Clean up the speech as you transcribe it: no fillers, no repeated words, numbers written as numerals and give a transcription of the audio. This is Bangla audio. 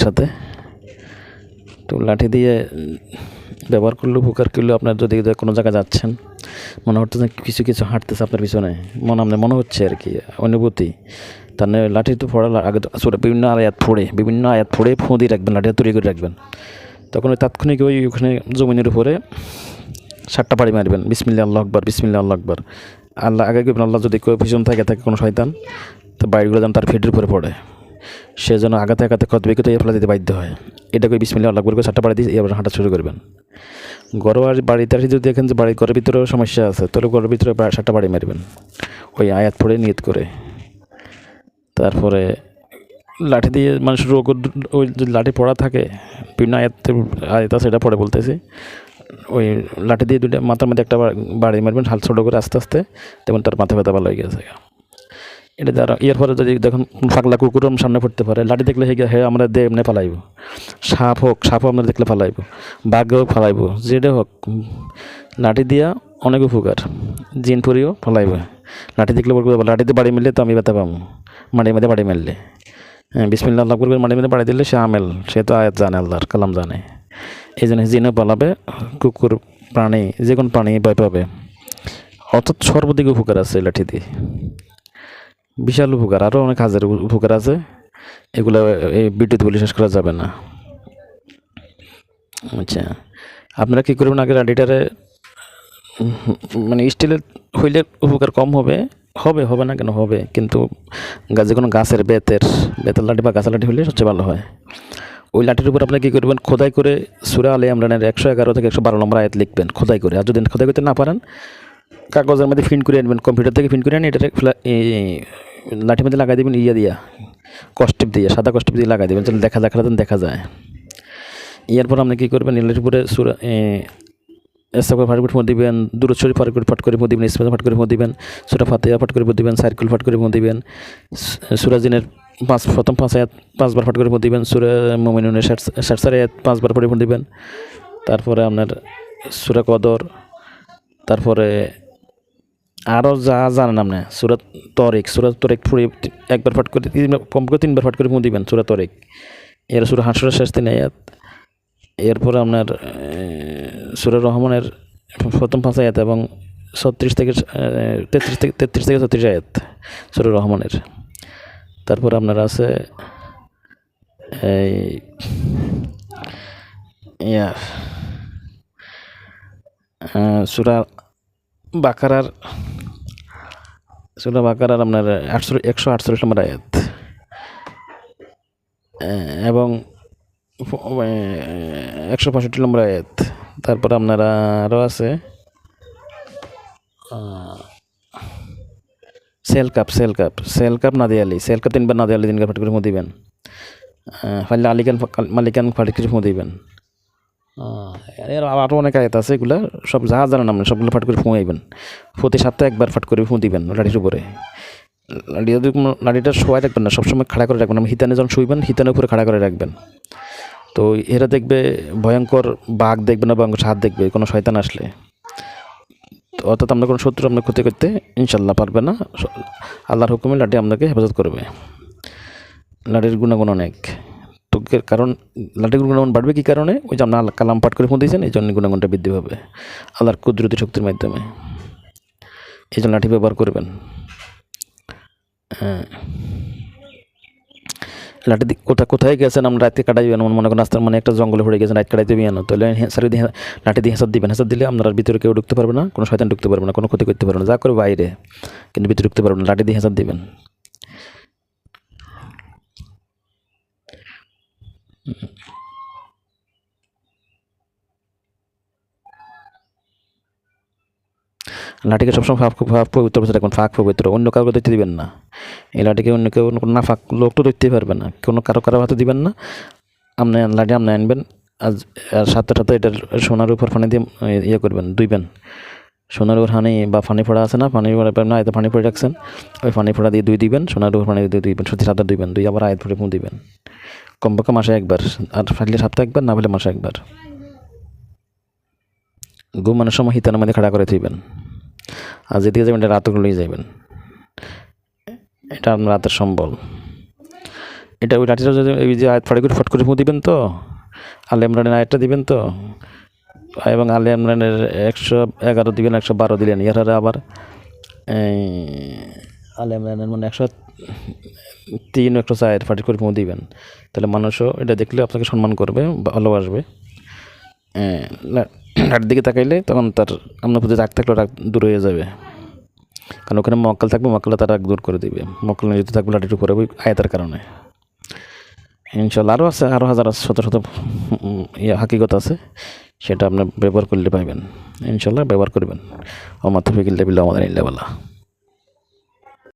একসাথে। তো লাঠি দিয়ে ব্যবহার করলে উপকার করলে আপনার যদি কোনো জায়গায় যাচ্ছেন, মনে হচ্ছে কিছু কিছু হাঁটতেছে আপনার পিছনে, আপনার মনে হচ্ছে আর কি অনুভূতি, তার লাঠি তো ফোড়ার আগে বিভিন্ন আয়াত ফোড়ে ফুঁদি রাখবেন, লাঠিটা তৈরি করে রাখবেন। তখন ওই তাৎক্ষণিক ওখানে জমিনের উপরে 7টা বাড়ি মারবেন, বিসমিল্লাহ আল্লাহু আকবার, বিসমিল্লাহ আল্লাহু আকবার। আল্লাহ আগে করবেন, আল্লাহ যদি কেউ পিছন থাকে কোনো শয়তান, তো বাড়িগুলো যেন তার ফিটের উপরে পড়ে, সে যেন আগাতে ক্ষতবিক্ষত ফেলা দিতে বাধ্য হয়। এটা করে বিসমিল্লাহ আল্লাহু আকবার করে 7টা বাড়ি দিয়ে এবার হাঁটা শুরু করবেন। ঘরোয়া বাড়িতে আসি যদি দেখেন যে ঘরের ভিতরেও সমস্যা আছে, তাহলে ঘরের ভিতরে 7টা বাড়ি মারবেন ওই আয়াত পড়ে নিয়ত করে। তারপরে লাঠি দিয়ে মানুষের রোগ, ওই যদি লাঠি পড়া থাকে বিভিন্ন আয়াত আছে, এটা পড়ে বলতেছি, ওই লাঠি দিয়ে দুইটা মাথার মধ্যে একটা বাড়ি মারবেন হাল ছোটো করে আস্তে আস্তে, তেমন তার মাথা ব্যথা ভালো হয়ে গেছে। এটা দ্বারা এর পরে যদি দেখুন পাগলা কুকুরও সামনে পড়তে পারে, লাঠি দেখলে হে আমরা দে এমনি ফালাইব, সাপও আমরা দেখলে ফালাইব, বাঘও ফালাইব, যেটা হোক লাঠি দিয়া অনেক উপকার। জিন পরিও ফালাইব, লাঠি দেখলে বলবো লাঠিতে বাড়ি মিললে তো আমি ব্যথা পাবো, মাটির মধ্যে বাড়ি মারলে। হ্যাঁ, বিসমিল্লাহ আল্লাহু আকবার মাটির মধ্যে বাড়ি দিলে সে আমেল, সে তো আয়াত জানে, আল্লাহর কালাম জানে। এই জন্য জিনও পালাবে, কুকুর, প্রাণী, যে কোনো প্রাণী ভয় পাবে। অর্থাৎ সর্বাধিক উপকার আছে লাঠি দিয়ে, বিশাল উপকার। আরও অনেক হাজার উপকার আছে, এগুলো এই ভিডিওতে বলে শেষ করা যাবে না। আচ্ছা, আপনারা কী করবেন, আগে লাঠিটারে মানে স্টিলের হইলে উপকার কম হবে না কেন হবে, কিন্তু যে কোনো গাছের বেতের লাঠি বা গাছের লাঠি হলে সবচেয়ে ভালো হয়। ওই লাঠির উপর আপনি কী করবেন, খোদাই করে সূরা আলে ইমরানের 111 থেকে 112 নম্বর আয়াত লিখবেন খোদাই করে। আর যদি খোদাই করতে না পারেন, কাগজের মধ্যে প্রিন্ট করে আনবেন, কম্পিউটার থেকে প্রিন্ট করে আনি, এটাতে লাঠির মধ্যে লাগাই দেবেন, কষ্টিপ দিয়ে, সাদা কষ্টিপ দিয়ে লাগাই দেবেন, তাহলে দেখা যায়। এরপর আপনি কী করবেন, এলের উপরে সূরা এস্তাগফার ফাট করে দিবেন, দুরূদ শরীফ ফাট করে দিবেন, ইসমিল্লাহ ফাট করে দিবেন, সূরা ফাতিহা ফাট করে দিবেন, সাইরকুল ফাট করে দিবেন, সূরা জিনের প্রথম 5 আয়াত 5 বার ফাট করে দিবেন, সূরা মুমিনুনের 60 আয়াত 5 বার পড়ে দিবেন। তারপরে আপনার সূরা কদর, তারপরে আরও যা জানেন আপনি, সূরা তরিক পড়ে একবার ফাট করে, কমপক্ষে 3 বার ফাট করে দিবেন সূরা তরিক। এর সূরা হাসরের শেষ 3 আয়াত। এরপর আপনার সূরা রহমানের প্রথম 5 আয়াত এবং 33 থেকে 36 আয়াত সূরা রহমানের। তারপর আপনার আছে এই সূরা বাকারার আপনার 148 নম্বর আয়াত এবং 165 নম্বর আয়াত। তারপর আপনারা আরও আছে সেল কাপ নাদিয়ালি, 3 বার নাদিয়ালি 3 বার ফাট করে দিবেন। ফাইলে মালিকান ফাট করে দিবেন। এর আরও অনেক আয়াত আছে, এগুলো সব যা জানেন আপনি সবগুলো ফাট করে ফুঁয়াইবেন। প্রতি সপ্তাহে একবার ফাট করে দিবেন লাঠির উপরে। লাঠিটা শোয়াই রাখবেন না, সবসময় খাড়া করে রাখবেন। হিতানে যখন শুইবেন, হিতানের উপরে খাড়া করে রাখবেন। তো এরা দেখবে ভয়ঙ্কর বাঘ দেখবে না, ভয়ঙ্কর হাত দেখবে কোনো শয়তান আসলে। অর্থাৎ আপনার কোনো শত্রু আপনার ক্ষতি করতে ইনশাল্লাহ পারবে না। আল্লাহর হুকুমে লাঠি আপনাকে হেফাজত করবে। লাঠির গুণাগুণ অনেক, তো কারণ লাঠির গুণাগুণ বাড়বে কী কারণে, ওই যে আপনার আল্লাহ কালাম পাঠ করে দিয়েছেন, এই জন্য গুণাগুণটা বৃদ্ধি পাবে আল্লাহর কুদরতি শক্তির মাধ্যমে। এই জন্য লাঠি ব্যবহার করবেন। হ্যাঁ, লাঠি কোথায় গেছেন, আমরা রাতে কাটাইবেন, মনে করেন রাস্তার একটা জঙ্গলে পড়ে গেছেন, রাত কাটাইতে বিয়ানো, তাহলে লাঠি দিয়ে হেঁচাত দিবেন। হেঁচাত দিলে আপনার ভিতরে কেউ ঢুকতে পারবে না, কোনো শয়তান ঢুকতে পারবে না, কোনো ক্ষতি করতে পারবে না, যা করে বাইরে, কিন্তু ভিতরে ঢুকতে পারবে না। লাঠি দিয়ে হেঁচাত দিবেন। লাঠিকে সবসময় ফাঁক পবিত্র রাখবেন, ফাঁক পবিত্র, অন্য কাউকে দেখতে দিবেন না। এই লাঠিকে অন্য কেউ না ফাঁক লোক তো দেখতেই পারবে না, কারো হাতে দিবেন না। আপনি লাঠি আপনি আনবেন, আর সাথে এটার সোনার উপর পানি দিয়ে করবেন, ধুইবেন। সোনার উপর হানি বা পানি ফোড়া আছে না, পানি ফোড়া না, এতে পানি ফোড়ে রাখছেন, ওই পানি ফোড়া দিয়ে দিবেন, সোনার উপর পানি দিয়ে দিবেন, সত্যি সাঁতার দিবেন, আবার আয়াত ফোড়ে দিবেন। কমপক্ষে মাসে একবার, আর ফাইলে সপ্তাহে একবার, না হলে মাসে একবার। ঘুমানোর সময় হিতানের মধ্যে খাড়া করে দিবেন। আর যেদিকে যাবেন এটা রাতগুলোই যাবেন, এটা আপনার রাতের সম্বল। এটা ওই লাঠিটা যদি এই যে আয়াত ফাড়ি করে ফট করে ফু দিবেন তো, আলে ইমরানের আয়াতটা দিবেন তো, এবং আলে ইমরানের 111 দিবেন, 112 দিলেন, এর আবার আলে ইমরানের মানে 103, 104 ফাটি করে ফু দিবেন, তাহলে মানুষও এটা দেখলে আপনাকে সম্মান করবে, ভালোবাসবে। লাঠির দিকে তাকাইলে তখন তার আপনার প্রতি রাগ থাকলে রাগ দূর হয়ে যাবে, কারণ ওখানে মক্কাল থাকবে, মক্কালে তার রাগ দূর করে দিবে, মক্কাল নিয়োজিত থাকবে লাঠির উপরে ওই আয়াতের কারণে। ইনশাল্লাহ আরও আছে, আরও হাজার শত শত হাকিগত আছে, সেটা আপনি ব্যবহার করলে পাইবেন। ইনশাল্লাহ ব্যবহার করবেন। ওমা তৌফিক ইল্লা বিল্লাহ, আমাদের ইল্লা বিল্লাহ।